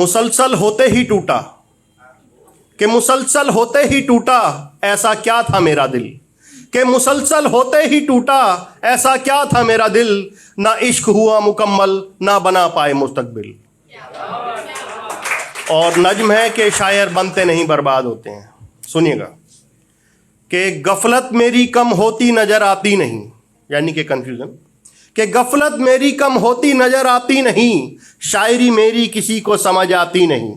मुसलसल होते ही टूटा, कि मुसलसल होते ही टूटा, ऐसा क्या था मेरा दिल, कि मुसलसल होते ही टूटा, ऐसा क्या था मेरा दिल, ना इश्क हुआ मुकम्मल, ना बना पाए मुस्तकबिल। और नज्म है कि शायर बनते नहीं बर्बाद होते हैं। सुनिएगा कि गफलत मेरी कम होती नजर आती नहीं, यानी कि कंफ्यूजन, कि गफलत मेरी कम होती नजर आती नहीं, शायरी मेरी किसी को समझ आती नहीं,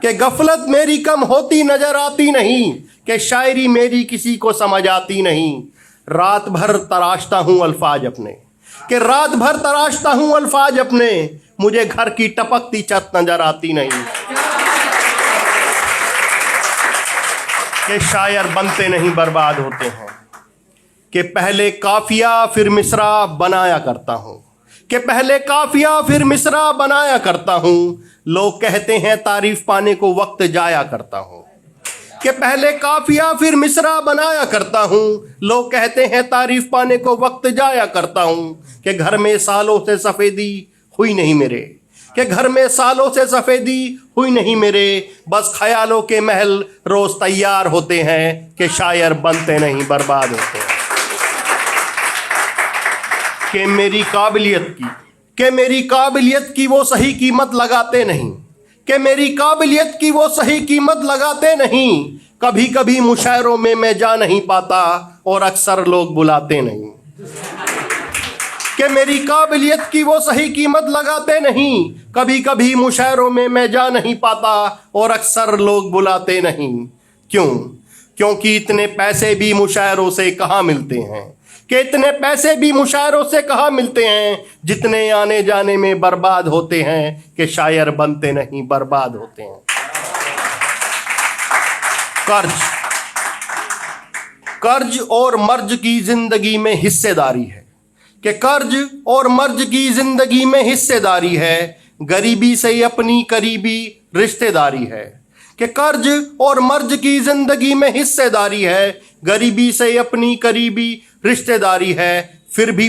कि गफलत मेरी कम होती नजर आती नहीं, कि शायरी मेरी किसी को समझ आती नहीं। रात भर तराशता हूँ अल्फाज अपने, कि रात भर तराशता हूँ अल्फाज अपने, मुझे घर की टपकती छत नजर आती नहीं। कि शायर बनते नहीं बर्बाद होते हैं, कि पहले काफिया फिर मिसरा बनाया करता हूँ, कि पहले काफिया फिर मिसरा बनाया करता हूँ, लोग कहते हैं तारीफ पाने को वक्त जाया करता हूँ। कि पहले काफिया फिर मिसरा बनाया करता हूँ, लोग कहते हैं तारीफ पाने को वक्त जाया करता हूँ। कि घर में सालों से सफ़ेदी हुई नहीं मेरे, कि घर में सालों से सफ़ेदी हुई नहीं मेरे, बस ख्यालों के महल रोज़ तैयार होते हैं, कि शायर बनते नहीं बर्बाद होते हैं। कि मेरी काबिलियत की वो सही कीमत लगाते नहीं, कि मेरी काबिलियत की वो सही कीमत लगाते नहीं, कभी कभी मुशायरों में मैं जा नहीं पाता और अक्सर लोग बुलाते नहीं। कि मेरी काबिलियत की वो सही कीमत लगाते नहीं, कभी कभी मुशायरों में मैं जा नहीं पाता और अक्सर लोग बुलाते नहीं। क्यों? क्योंकि इतने पैसे भी मुशायरों से कहाँ मिलते हैं, कि इतने पैसे भी मुशायरों से कहाँ मिलते हैं, जितने आने जाने में बर्बाद होते हैं, कि शायर बनते नहीं बर्बाद होते हैं। कर्ज और मर्ज की जिंदगी में हिस्सेदारी है, कि कर्ज और मर्ज की जिंदगी में हिस्सेदारी है, गरीबी से अपनी करीबी रिश्तेदारी है। कि कर्ज और मर्ज की जिंदगी में हिस्सेदारी है, गरीबी से अपनी करीबी रिश्तेदारी है। फिर भी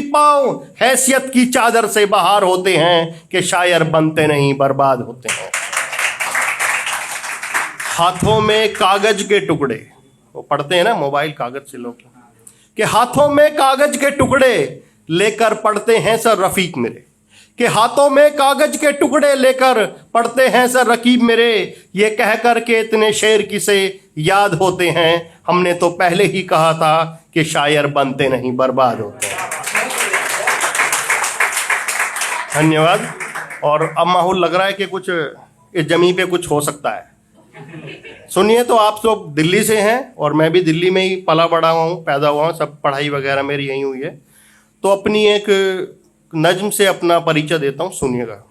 पाँव हैसियत की चादर से बाहर होते हैं, कि शायर बनते नहीं बर्बाद होते हैं। हाथों में कागज के टुकड़े, वो पढ़ते हैं ना मोबाइल कागज से लोग, कि हाथों में कागज के टुकड़े लेकर पढ़ते हैं सर रफीक मेरे, कि हाथों में कागज के टुकड़े लेकर पढ़ते हैं सर रकीब मेरे, ये कह कर के इतने शेर किसे याद होते हैं, हमने तो पहले ही कहा था कि शायर बनते नहीं बर्बाद होते हैं। धन्यवाद। और अब माहौल लग रहा है कि कुछ इस जमी पे कुछ हो सकता है। सुनिए, तो आप सब दिल्ली से हैं और मैं भी दिल्ली में ही पला बड़ा हुआ हूँ, पैदा हुआ हूँ, सब पढ़ाई वगैरह मेरी यहीं हुई है। तो अपनी एक नज्म से अपना परिचय देता हूँ, सुनिएगा।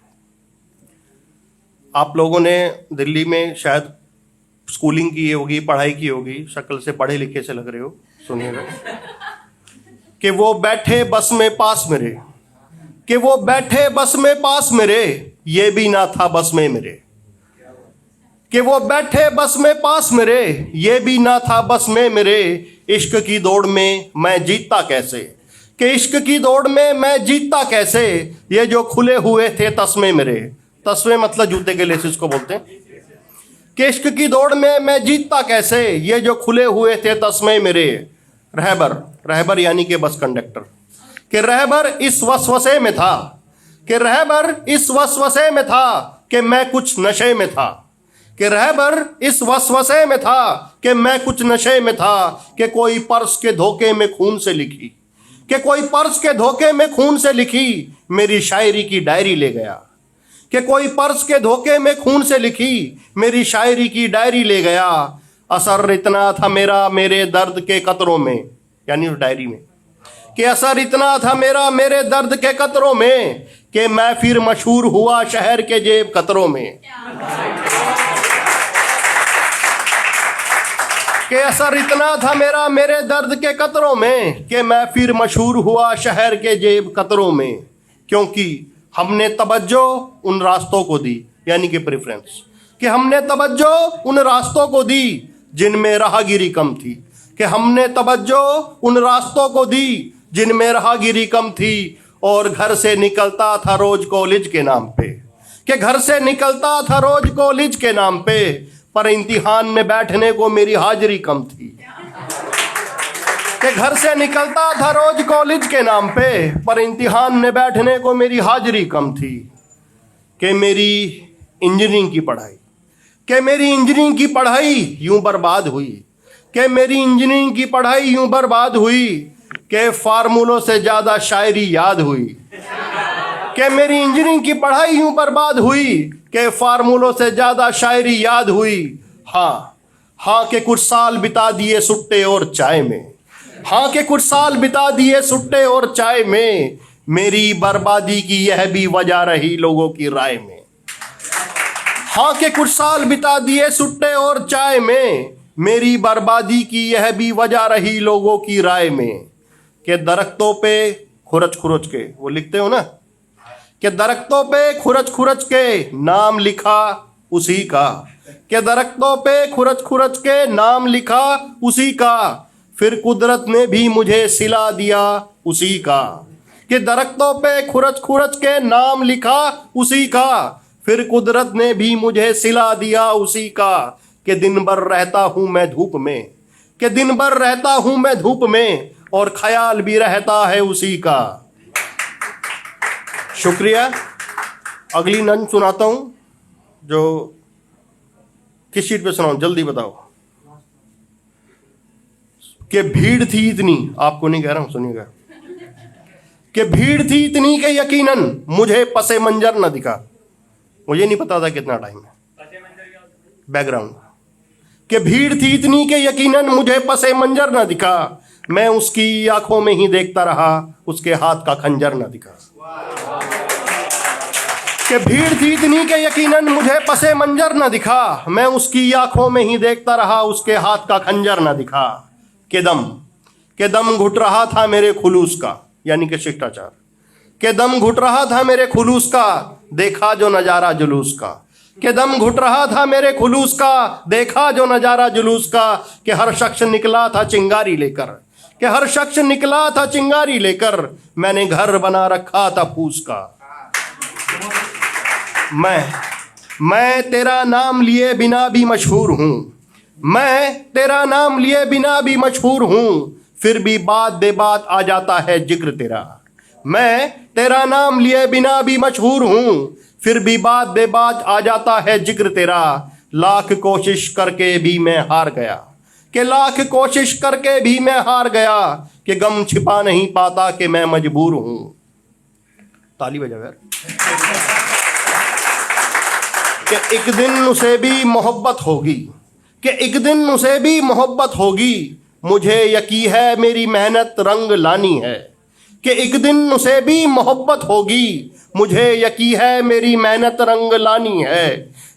आप लोगों ने दिल्ली में शायद स्कूलिंग की होगी, पढ़ाई की होगी, शक्ल से पढ़े लिखे से लग रहे हो। सुनिएगा कि वो बैठे बस में पास मेरे, कि वो बैठे बस में पास मेरे, ये भी ना था बस में मेरे, कि वो बैठे बस में पास मेरे, ये भी ना था बस में मेरे, इश्क की दौड़ में मैं जीतता कैसे, कि इश्क की दौड़ में मैं जीतता कैसे, ये जो खुले हुए थे तस्मे मेरे, तस्मे मतलब जूते के लेसिस को बोलते हैं, कि इश्क की दौड़ में मैं जीतता कैसे, ये जो खुले हुए थे तस्मे मेरे। रहबर यानी कि बस कंडक्टर, कि रहबर इस वसवसे में था, कि रहबर इस वसवसे में था, कि मैं कुछ नशे में था, कि रहबर इस वसवसे में था, कि मैं कुछ नशे में था, कि कोई पर्स के धोखे में खून से लिखी, कि कोई पर्स के धोखे में खून से लिखी मेरी शायरी की डायरी ले गया, कि कोई पर्स के धोखे में खून से लिखी मेरी शायरी की डायरी ले गया। असर इतना था मेरा मेरे दर्द के कतरों में, यानी उस डायरी में, कि असर इतना था मेरा मेरे दर्द के कतरों में, कि मैं फिर मशहूर हुआ शहर के जेब कतरों में, कि असर इतना था मेरा मेरे दर्द के कतरों में, कि मैं फिर मशहूर हुआ शहर के जेब कतरों में। क्योंकि हमने तवज्जो उन रास्तों को दी, यानी कि प्रेफरेंस, कि हमने तवज्जो उन रास्तों को दी जिनमें राहगीरी कम थी, कि हमने तवज्जो उन रास्तों को दी जिनमें राहगीरी कम थी, और घर से निकलता था रोज कॉलेज के नाम पे, कि घर से निकलता था रोज कॉलेज के नाम पे, पर इम्तिहान में बैठने को मेरी हाजिरी कम थी। कि घर से निकलता था रोज कॉलेज के नाम पे, पर इम्तिहान में बैठने को मेरी हाजिरी कम थी। कि मेरी इंजीनियरिंग की पढ़ाई, कि मेरी इंजीनियरिंग की पढ़ाई यूं बर्बाद हुई, कि मेरी इंजीनियरिंग की पढ़ाई यूं बर्बाद हुई कि फार्मूलों से ज़्यादा शायरी याद हुई। कि मेरी इंजीनियरिंग की पढ़ाई यूं बर्बाद हुई कि फार्मूलों से ज़्यादा शायरी याद हुई। हाँ कि कुछ साल बिता दिए सुट्टे और चाय में, हाँ कि कुछ साल बिता दिए सुट्टे और चाय में, मेरी बर्बादी की यह भी वजह रही लोगों की राय में। हाँ कि कुछ साल बिता दिए सुट्टे और चाय में, मेरी बर्बादी की यह भी वजह रही लोगों की राय में। कि दरख्तों पे खुरच खुरच के, वो लिखते हो ना, कि दरख्तों पे खुरच खुरच के नाम लिखा उसी का, कि दरख्तों पे खुरच खुरच के नाम लिखा उसी का, फिर कुदरत ने भी मुझे सिला दिया उसी का। कि दरख्तों पे खुरच खुरच के नाम लिखा उसी का, फिर कुदरत ने भी मुझे सिला दिया उसी का। कि दिन भर रहता हूं मैं धूप में, कि दिन भर रहता हूं मैं धूप में, और ख्याल भी रहता है उसी का। शुक्रिया। अगली नन सुनाता हूं, जो किस शीट पे सुनाऊं, जल्दी बताओ। कि भीड़ थी इतनी, आपको नहीं कह रहा हूं, सुनिएगा। कि भीड़ थी इतनी कि यकीनन मुझे पसे मंजर न दिखा। मुझे नहीं पता था कितना टाइम है, बैकग्राउंड। कि भीड़ थी इतनी कि यकीनन मुझे पसे मंजर न दिखा, मैं उसकी आंखों में ही देखता रहा, उसके हाथ का खंजर न दिखा। कि भीड़ थी इतनी कि यकीनन मुझे पसे मंजर न दिखा, मैं उसकी आंखों में ही देखता रहा, उसके हाथ का खंजर न दिखा। कि दम घुट रहा था मेरे खुलूस का, यानी कि शिष्टाचार। कि दम घुट रहा था मेरे खुलूस का, देखा जो नजारा जुलूस का। कि दम घुट रहा था मेरे खुलूस का, देखा जो नजारा जुलूस का। कि हर शख्स निकला था चिंगारी लेकर, कि हर शख्स निकला था चिंगारी लेकर, मैंने घर बना रखा था फूस का। मैं तेरा नाम लिए बिना भी मशहूर हूँ, मैं तेरा नाम लिए बिना भी मशहूर हूँ, फिर भी बात बे बात आ जाता है जिक्र तेरा। मैं तेरा नाम लिए बिना भी मशहूर हूँ, फिर भी बात बे बात आ जाता है जिक्र तेरा। लाख कोशिश करके भी मैं हार गया, कि लाख कोशिश करके भी मैं हार गया, कि गम छिपा नहीं पाता कि मैं मजबूर हूँ। ताली बजाओ यार। कि एक दिन उसे भी मोहब्बत होगी, कि एक दिन उसे भी मोहब्बत होगी, मुझे यकीन है मेरी मेहनत रंग लानी है। कि एक दिन उसे भी मोहब्बत होगी, मुझे यकीन है मेरी मेहनत रंग लानी है।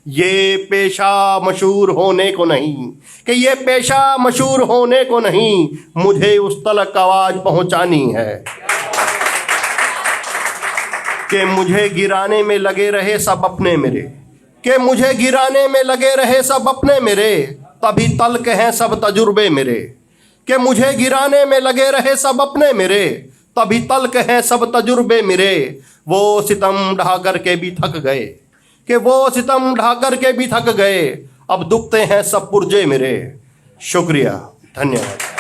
ये पेशा मशहूर होने को नहीं, कि ये पेशा मशहूर होने को नहीं, मुझे उस तलक आवाज पहुंचानी है। कि मुझे गिराने में लगे रहे सब अपने मेरे, कि मुझे गिराने में लगे रहे सब अपने मेरे, तभी तल्क हैं सब तजुर्बे मेरे। कि मुझे गिराने में लगे रहे सब अपने मेरे, तभी तल्क हैं सब तजुर्बे मेरे। वो सितम ढा करके भी थक गए, कि वो सितम ढा करके भी थक गए, अब दुखते हैं सब पुर्जे मेरे। शुक्रिया, धन्यवाद।